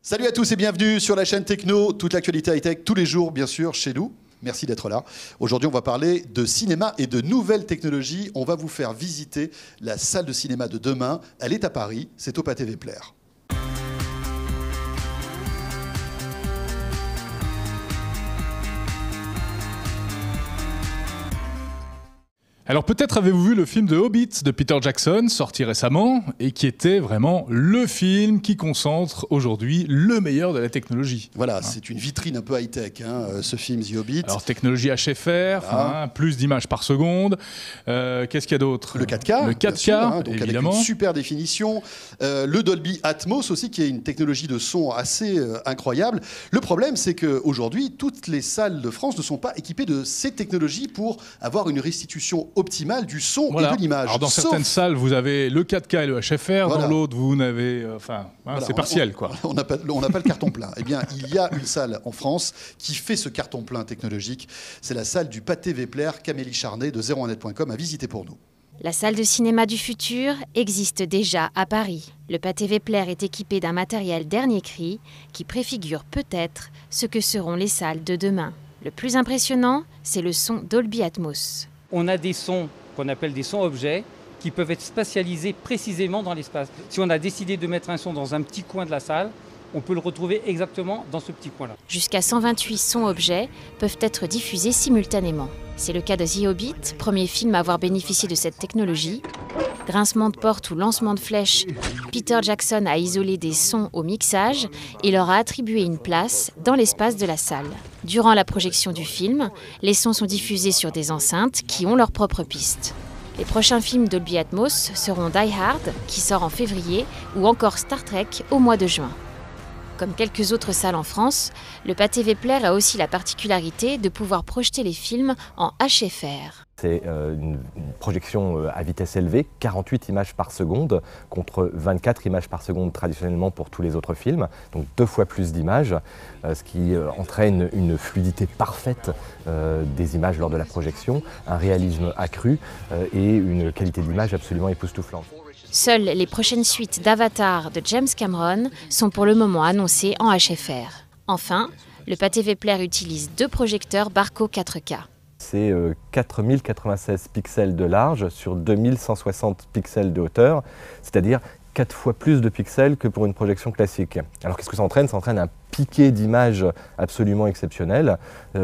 Salut à tous et bienvenue sur la chaîne Techno, toute l'actualité high-tech tous les jours bien sûr chez nous. Merci d'être là. Aujourd'hui on va parler de cinéma et de nouvelles technologies. On va vous faire visiter la salle de cinéma de demain. Elle est à Paris, c'est au Pathé Vepler. Alors peut-être avez-vous vu le film de Hobbit de Peter Jackson, sorti récemment, et qui était vraiment le film qui concentre aujourd'hui le meilleur de la technologie. Voilà, c'est une vitrine un peu high-tech, ce film The Hobbit. Alors technologie HFR, plus d'images par seconde. Qu'est-ce qu'il y a d'autre? Le 4K. Le 4K, sûr, donc évidemment. avec une super définition. Le Dolby Atmos aussi, qui est une technologie de son assez incroyable. Le problème, c'est qu'aujourd'hui, toutes les salles de France ne sont pas équipées de ces technologies pour avoir une restitution optimale du son et de l'image. Alors dans certaines salles, vous avez le 4K et le HFR, dans l'autre, vous n'avez... c'est partiel, quoi. On n'a pas le carton plein. Eh bien, il y a une salle en France qui fait ce carton plein technologique. C'est la salle du Pathé Vepler qu'Amélie Charnet de 01net.com a visité pour nous. La salle de cinéma du futur existe déjà à Paris. Le Pathé Vepler est équipé d'un matériel dernier cri qui préfigure peut-être ce que seront les salles de demain. Le plus impressionnant, c'est le son Dolby Atmos. On a des sons qu'on appelle des sons objets qui peuvent être spatialisés précisément dans l'espace. Si on a décidé de mettre un son dans un petit coin de la salle, on peut le retrouver exactement dans ce petit coin-là. Jusqu'à 128 sons objets peuvent être diffusés simultanément. C'est le cas de The Hobbit, premier film à avoir bénéficié de cette technologie. Grincement de porte ou lancement de flèche, Peter Jackson a isolé des sons au mixage et leur a attribué une place dans l'espace de la salle. Durant la projection du film, les sons sont diffusés sur des enceintes qui ont leur propre piste. Les prochains films Dolby Atmos seront Die Hard, qui sort en février, ou encore Star Trek au mois de juin. Comme quelques autres salles en France, le Pathé Vepler a aussi la particularité de pouvoir projeter les films en HFR. C'est une projection à vitesse élevée, 48 images par seconde, contre 24 images par seconde traditionnellement pour tous les autres films, donc 2 fois plus d'images, ce qui entraîne une fluidité parfaite des images lors de la projection, un réalisme accru et une qualité d'image absolument époustouflante. Seules les prochaines suites d'Avatar de James Cameron sont pour le moment annoncées en HFR. Enfin, le Pathé Vepler utilise 2 projecteurs Barco 4K. C'est 4096 pixels de large sur 2160 pixels de hauteur, c'est-à-dire 4 fois plus de pixels que pour une projection classique. Alors qu'est-ce que ça entraîne? Ça entraîne un piqué d'image absolument exceptionnel.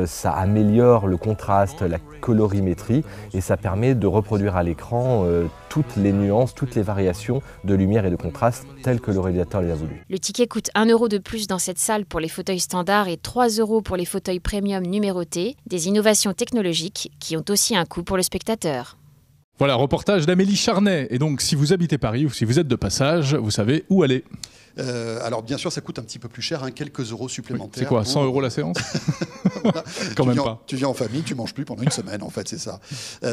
Ça améliore le contraste, la colorimétrie et ça permet de reproduire à l'écran toutes les nuances, toutes les variations de lumière et de contraste telles que le réalisateur les a voulu. Le ticket coûte 1 € de plus dans cette salle pour les fauteuils standards et 3 € pour les fauteuils premium numérotés. Des innovations technologiques qui ont aussi un coût pour le spectateur. Voilà, reportage d'Amélie Charnet. Et donc, si vous habitez Paris ou si vous êtes de passage, vous savez où aller. Alors bien sûr, ça coûte un petit peu plus cher, quelques euros supplémentaires. C'est quoi, 100 € la séance? Voilà. Quand même pas. Tu viens en famille, tu manges plus pendant une semaine, en fait, c'est ça.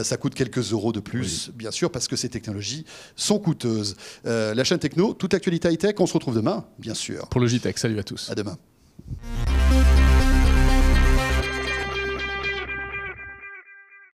Ça coûte quelques euros de plus, bien sûr, parce que ces technologies sont coûteuses. La chaîne Techno, toute actualité high-tech, on se retrouve demain, bien sûr. Pour le JTech, salut à tous. À demain.